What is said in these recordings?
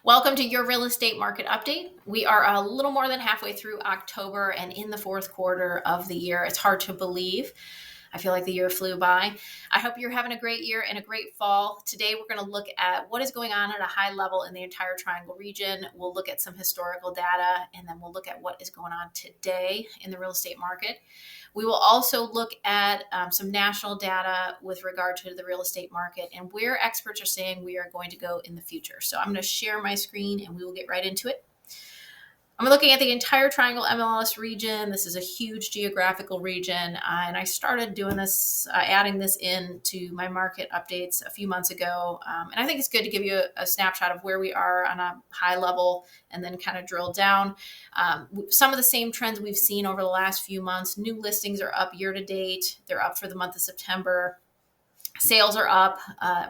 Welcome to your real estate market update. We are a little more than halfway through October and in the fourth quarter of the year. It's hard to believe. I feel like the year flew by. I hope you're having a great year and a great fall. Today, we're going to look at what is going on at a high level in the entire Triangle region. We'll look at some historical data, and then we'll look at what is going on today in the real estate market. We will also look at some national data with regard to the real estate market and where experts are saying we are going to go in the future. So I'm going to share my screen and we will get right into it. I'm looking at the entire Triangle MLS region. This is a huge geographical region, and I started doing this, adding this into my market updates a few months ago. And I think it's good to give you a snapshot of where we are on a high level and then kind of drill down. Some of the same trends we've seen over the last few months. New listings are up year to date. They're up for the month of September. Sales are up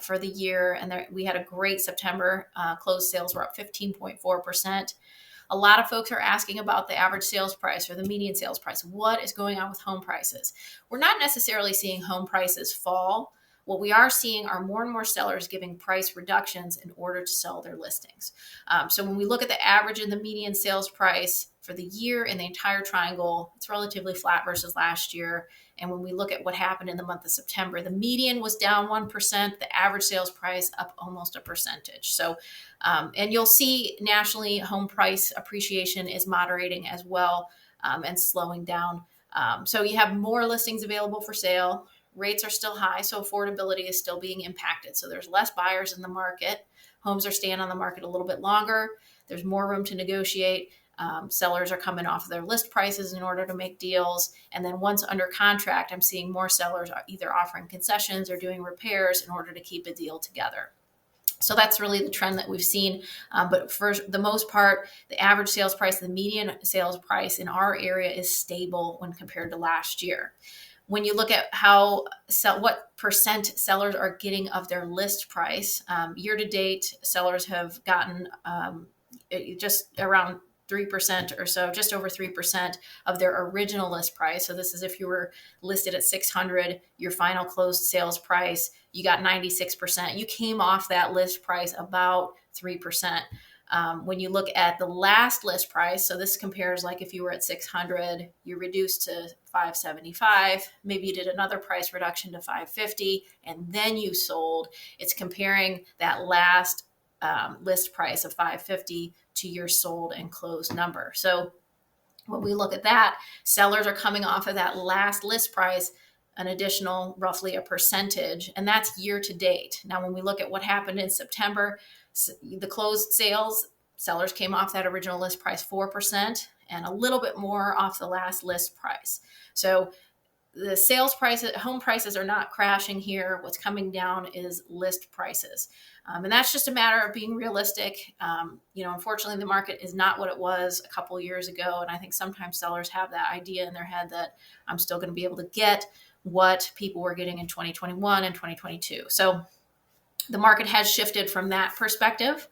for the year, and we had a great September. Closed sales were up 15.4%. A lot of folks are asking about the average sales price or the median sales price. What is going on with home prices? We're not necessarily seeing home prices fall. What we are seeing are more and more sellers giving price reductions in order to sell their listings. So when we look at the average and the median sales price for the year in the entire Triangle, it's relatively flat versus last year. And when we look at what happened in the month of September, the median was down 1%, the average sales price up almost a percentage. So, and you'll see nationally home price appreciation is moderating as well and slowing down. So you have more listings available for sale. Rates are still high, so affordability is still being impacted. So there's less buyers in the market. Homes are staying on the market a little bit longer. There's more room to negotiate. Sellers are coming off of their list prices in order to make deals. And then once under contract, I'm seeing more sellers are either offering concessions or doing repairs in order to keep a deal together. So that's really the trend that we've seen. But for the most part, the average sales price, the median sales price in our area is stable when compared to last year. When you look at what percent sellers are getting of their list price, year to date, sellers have gotten just around 3% or so, just over 3% of their original list price. So this is if you were listed at 600, your final closed sales price, you got 96%. You came off that list price about 3%. When you look at the last list price, so this compares like if you were at 600, you reduced to 575, maybe you did another price reduction to 550, and then you sold. It's comparing that last list price of 550 to your sold and closed number. So when we look at that, sellers are coming off of that last list price an additional roughly a percentage, and that's year to date. Now, when we look at what happened in September, the closed sales, sellers came off that original list price 4% and a little bit more off the last list price. So the sales prices, home prices are not crashing here. What's coming down is list prices. And that's just a matter of being realistic. Unfortunately, the market is not what it was a couple of years ago. And I think sometimes sellers have that idea in their head that I'm still going to be able to get what people were getting in 2021 and 2022. So the market has shifted from that perspective.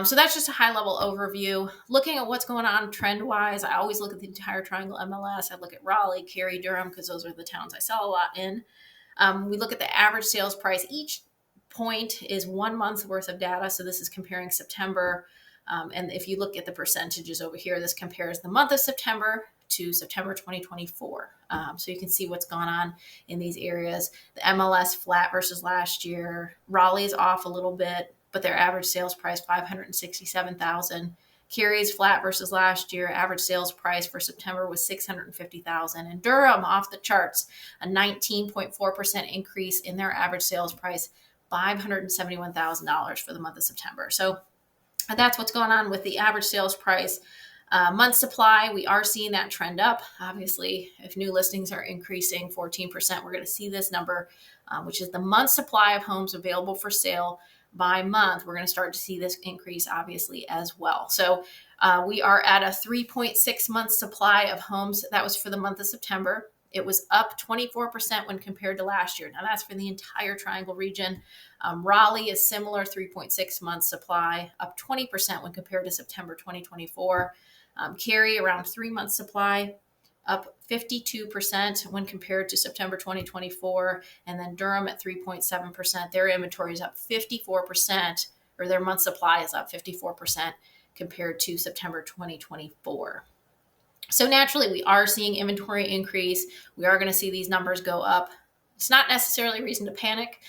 So that's just a high level overview. Looking at what's going on trend wise, I always look at the entire Triangle MLS. I look at Raleigh, CARY, Durham, because those are the towns I sell a lot in. We look at the average sales price. Each point is 1 month's worth of data. So this is comparing September. And if you look at the percentages over here, this compares the month of September to September 2024. So you can see what's gone on in these areas. The MLS flat versus last year. Raleigh is off a little bit, but their average sales price, $567,000. CARY's flat versus last year. Average sales price for September was $650,000. And Durham off the charts, a 19.4% increase in their average sales price, $571,000 for the month of September. So that's what's going on with the average sales price. Month supply, we are seeing that trend up. Obviously, if new listings are increasing 14%, we're going to see this number, which is the month supply of homes available for sale by month. We're going to start to see this increase, obviously, as well. So we are at a 3.6 month supply of homes. That was for the month of September. It was up 24% when compared to last year. Now, that's for the entire Triangle region. Raleigh is similar, 3.6 month supply, up 20% when compared to September 2024. CARY around 3 month supply, up 52% when compared to September 2024. And then Durham at 3.7%. Their inventory is up 54% or their month supply is up 54% compared to September 2024. So naturally, we are seeing inventory increase. We are going to see these numbers go up. It's not necessarily a reason to panic.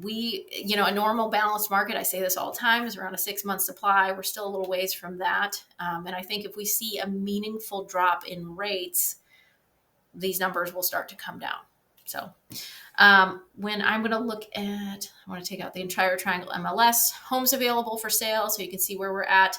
A normal balanced market, I say this all the time, is around a 6-month supply. We're still a little ways from that. And I think if we see a meaningful drop in rates, these numbers will start to come down. So when I'm going to look at, I want to take out the entire triangle MLS, homes available for sale. So you can see where we're at.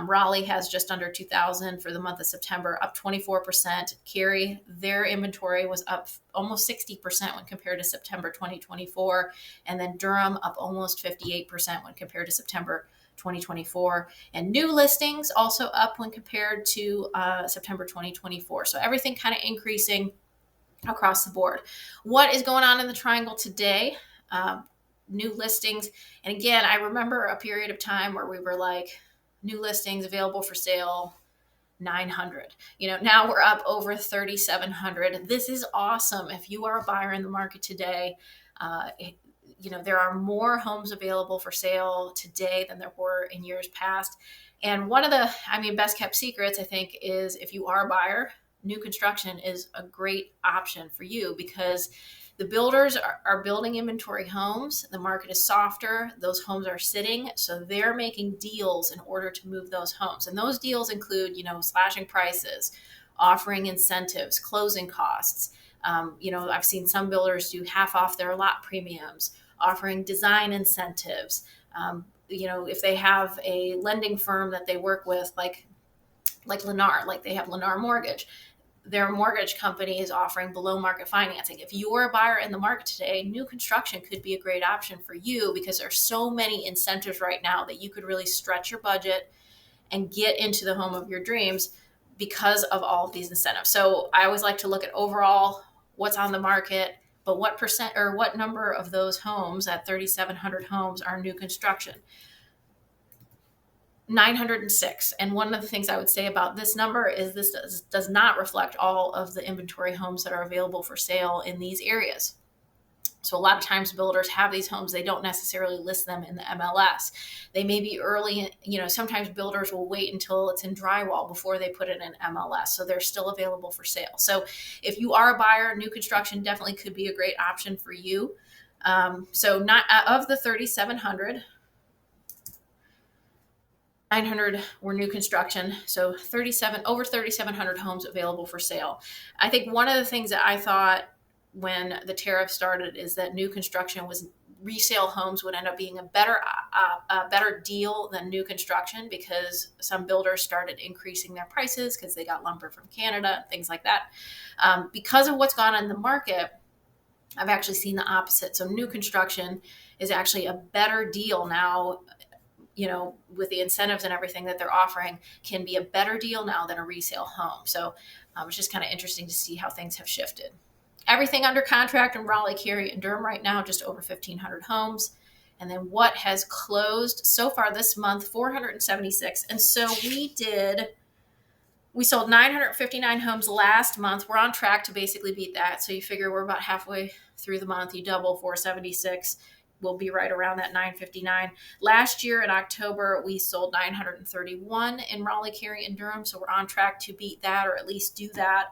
Raleigh has just under 2,000 for the month of September, up 24%. CARY, their inventory was up almost 60% when compared to September 2024. And then Durham up almost 58% when compared to September 2024. And new listings also up when compared to September 2024. So everything kind of increasing across the board. What is going on in the triangle today? New listings. And again, I remember a period of time where we were like, new listings available for sale, 900. Now we're up over 3,700. This is awesome. If you are a buyer in the market today, there are more homes available for sale today than there were in years past. And one of the, best kept secrets, I think, is if you are a buyer, new construction is a great option for you because the builders are building inventory homes. The market is softer. Those homes are sitting. So they're making deals in order to move those homes. And those deals include, slashing prices, offering incentives, closing costs. I've seen some builders do half off their lot premiums, offering design incentives. If they have a lending firm that they work with, like Lennar, like they have Lennar Mortgage, their mortgage company is offering below market financing. If you're a buyer in the market today, new construction could be a great option for you because there's so many incentives right now that you could really stretch your budget and get into the home of your dreams because of all of these incentives. So I always like to look at overall what's on the market, but what percent or what number of those homes, at 3,700 homes, are new construction. 906. And one of the things I would say about this number is this does not reflect all of the inventory homes that are available for sale in these areas. So a lot of times builders have these homes, they don't necessarily list them in the MLS. They may be early, sometimes builders will wait until it's in drywall before they put it in MLS. So they're still available for sale. So if you are a buyer, new construction definitely could be a great option for you. So not of the 3,700, 900 were new construction, so over 3,700 homes available for sale. I think one of the things that I thought when the tariff started is that new construction resale homes would end up being a better deal than new construction because some builders started increasing their prices because they got lumber from Canada, things like that. Because of what's gone on in the market, I've actually seen the opposite. So new construction is actually a better deal now. With the incentives and everything that they're offering, can be a better deal now than a resale home. So it's just kind of interesting to see how things have shifted. Everything under contract in Raleigh, CARY, and Durham right now, just over 1,500 homes. And then what has closed so far this month, 476. And so we sold 959 homes last month. We're on track to basically beat that. So you figure we're about halfway through the month. You double 476. We'll be right around that 959. Last year in October, we sold 931 in Raleigh, CARY, and Durham. So we're on track to beat that, or at least do that.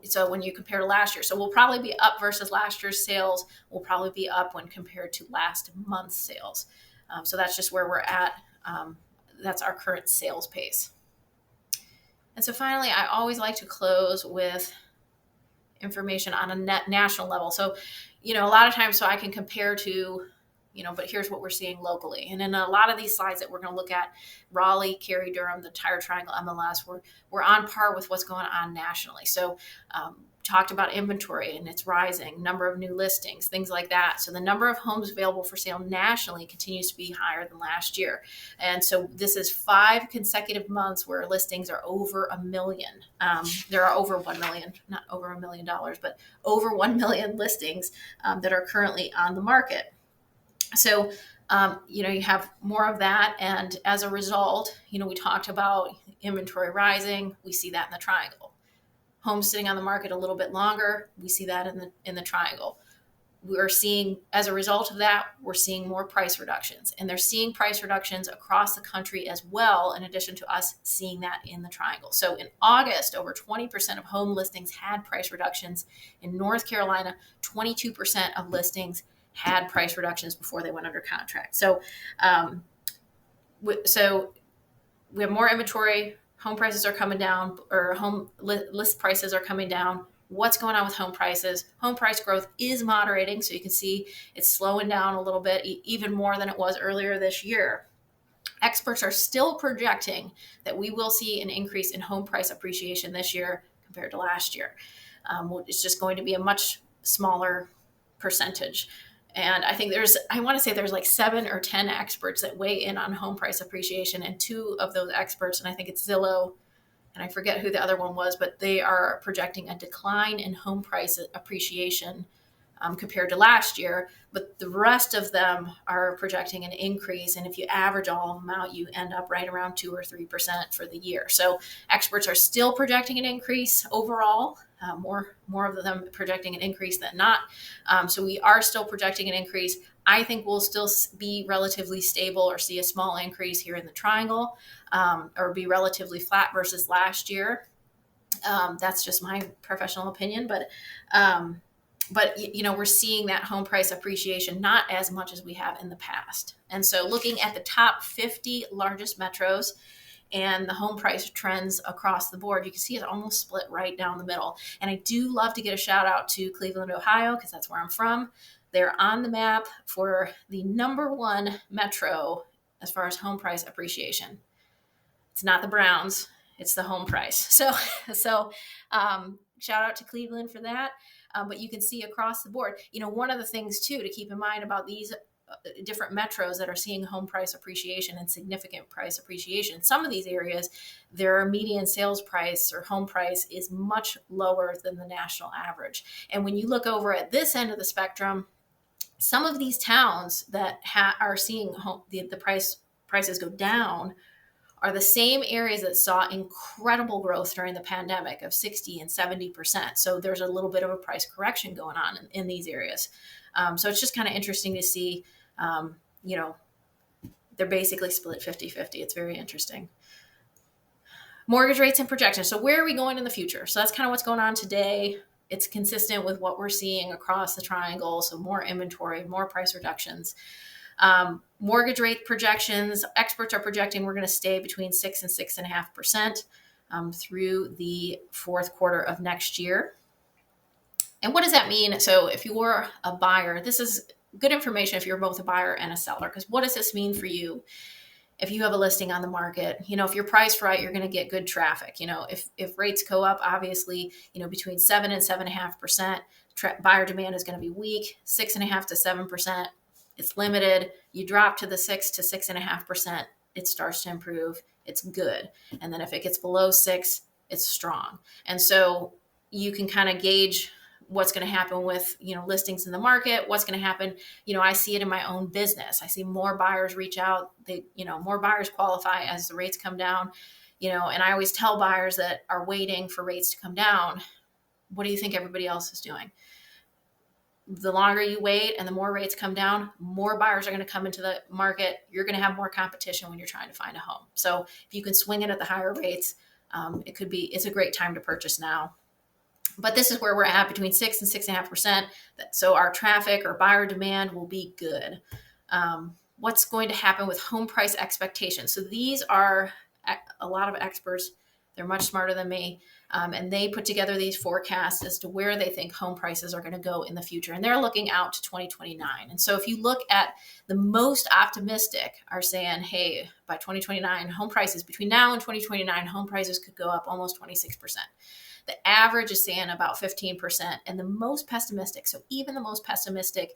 So when you compare to last year, so we'll probably be up versus last year's sales. We'll probably be up when compared to last month's sales. So that's just where we're at. That's our current sales pace. And so finally, I always like to close with information on a national level. So, a lot of times, so I can compare to, but here's what we're seeing locally. And in a lot of these slides that we're going to look at, Raleigh, CARY, Durham, the entire triangle MLS, we're on par with what's going on nationally. So talked about inventory and it's rising, number of new listings, things like that. So the number of homes available for sale nationally continues to be higher than last year. And so this is 5 consecutive months where listings are over 1 million. There are over 1 million, not over $1 million, but over 1 million listings that are currently on the market. So, you have more of that. And as a result, we talked about inventory rising. We see that in the triangle. Homes sitting on the market a little bit longer. We see that in the triangle. we're seeing, as a result of that, we're seeing more price reductions, and they're seeing price reductions across the country as well, in addition to us seeing that in the Triangle. So in August, over 20% of home listings had price reductions. In North Carolina, 22% of listings had price reductions before they went under contract. So we have more inventory, home prices are coming down, or home list prices are coming down. What's going on with home prices? Home price growth is moderating. So you can see it's slowing down a little bit, even more than it was earlier this year. Experts are still projecting that we will see an increase in home price appreciation this year compared to last year. It's just going to be a much smaller percentage. And I think I want to say there's like 7 or 10 experts that weigh in on home price appreciation. And 2 of those experts, and I think it's Zillow, and I forget who the other one was, but they are projecting a decline in home price appreciation compared to last year. But the rest of them are projecting an increase. And if you average all of them out, you end up right around 2 or 3% for the year. So experts are still projecting an increase overall. More of them projecting an increase than not. So we are still projecting an increase. I think we'll still be relatively stable or see a small increase here in the Triangle, or be relatively flat versus last year. That's just my professional opinion, but we're seeing that home price appreciation not as much as we have in the past. And so looking at the top 50 largest metros and the home price trends across the board, you can see it almost split right down the middle. And I do love to get a shout out to Cleveland, Ohio, because that's where I'm from. They're on the map for the number 1 metro as far as home price appreciation. It's not the Browns, it's the home price. So shout out to Cleveland for that. But you can see across the board, one of the things too to keep in mind about these different metros that are seeing home price appreciation and significant price appreciation. Some of these areas, their median sales price or home price is much lower than the national average. And when you look over at this end of the spectrum, some of these towns that are seeing the prices go down are the same areas that saw incredible growth during the pandemic of 60 and 70%. So there's a little bit of a price correction going on in these areas. So it's just kind of interesting to see, they're basically split 50-50. It's very interesting. Mortgage rates and projections. So where are we going in the future? So that's kind of what's going on today. It's consistent with what we're seeing across the Triangle. So more inventory, more price reductions. Mortgage rate projections, experts are projecting we're going to stay between 6 and 6.5% through the fourth quarter of next year. And what does that mean? So if you're a buyer, this is good information if you're both a buyer and a seller, because what does this mean for you? If you have a listing on the market, if you're priced right, you're going to get good traffic. If rates go up, obviously, between 7 and 7.5%, buyer demand is going to be weak. 6.5 to 7%. It's limited. You drop to the 6 to 6.5%, it starts to improve. It's good. And then if it gets below 6, it's strong. And so you can kind of gauge what's going to happen with, listings in the market, what's going to happen. I see it in my own business. I see more buyers reach out. More buyers qualify as the rates come down, and I always tell buyers that are waiting for rates to come down, what do you think everybody else is doing? The longer you wait and the more rates come down, more buyers are going to come into the market. You're going to have more competition when you're trying to find a home. So if you can swing it at the higher rates, it's a great time to purchase now. But this is where we're at, between 6 and 6.5%. So our traffic or buyer demand will be good. What's going to happen with home price expectations? So these are a lot of experts. They're much smarter than me. And they put together these forecasts as to where they think home prices are going to go in the future. And they're looking out to 2029. And so if you look at the most optimistic are saying, hey, by 2029, home prices, between now and 2029, home prices could go up almost 26%. The average is saying about 15%. And the most pessimistic, so even the most pessimistic,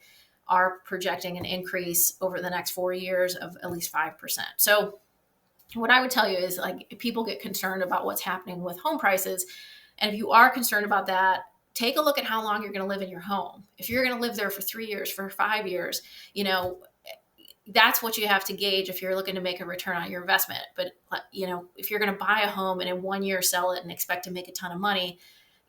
are projecting an increase over the next 4 years of at least 5%. So what I would tell you is, if people get concerned about what's happening with home prices, and if you are concerned about that, take a look at how long you're going to live in your home. If you're going to live there for 3 years, for 5 years, that's what you have to gauge if you're looking to make a return on your investment. But, if you're going to buy a home and in 1 year sell it and expect to make a ton of money,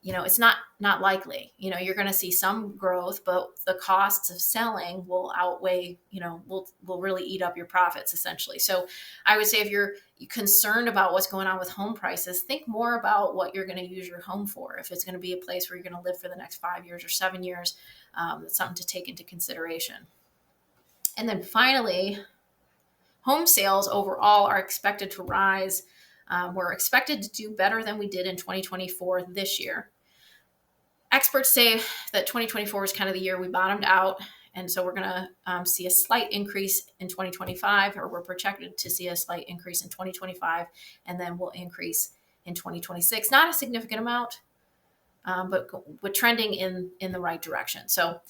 it's not likely. You're going to see some growth, but the costs of selling will outweigh, will really eat up your profits essentially. So I would say if you're concerned about what's going on with home prices, think more about what you're going to use your home for. If it's going to be a place where you're going to live for the next 5 years or 7 years, that's something to take into consideration. And then finally, home sales overall are expected to rise. We're expected to do better than we did in 2024 this year. Experts say that 2024 is kind of the year we bottomed out. And so we're going to see a slight increase in 2025, or we're projected to see a slight increase in 2025, and then we'll increase in 2026. Not a significant amount, but we're trending in the right direction. So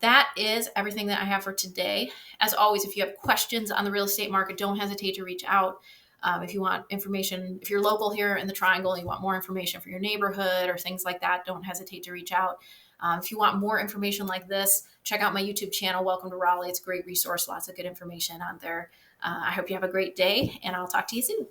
that is everything that I have for today. As always, if you have questions on the real estate market, don't hesitate to reach out. If you want information, if you're local here in the Triangle and you want more information for your neighborhood or things like that, don't hesitate to reach out. If you want more information like this, check out my YouTube channel, Welcome to Raleigh. It's a great resource, lots of good information on there. I hope you have a great day, and I'll talk to you soon.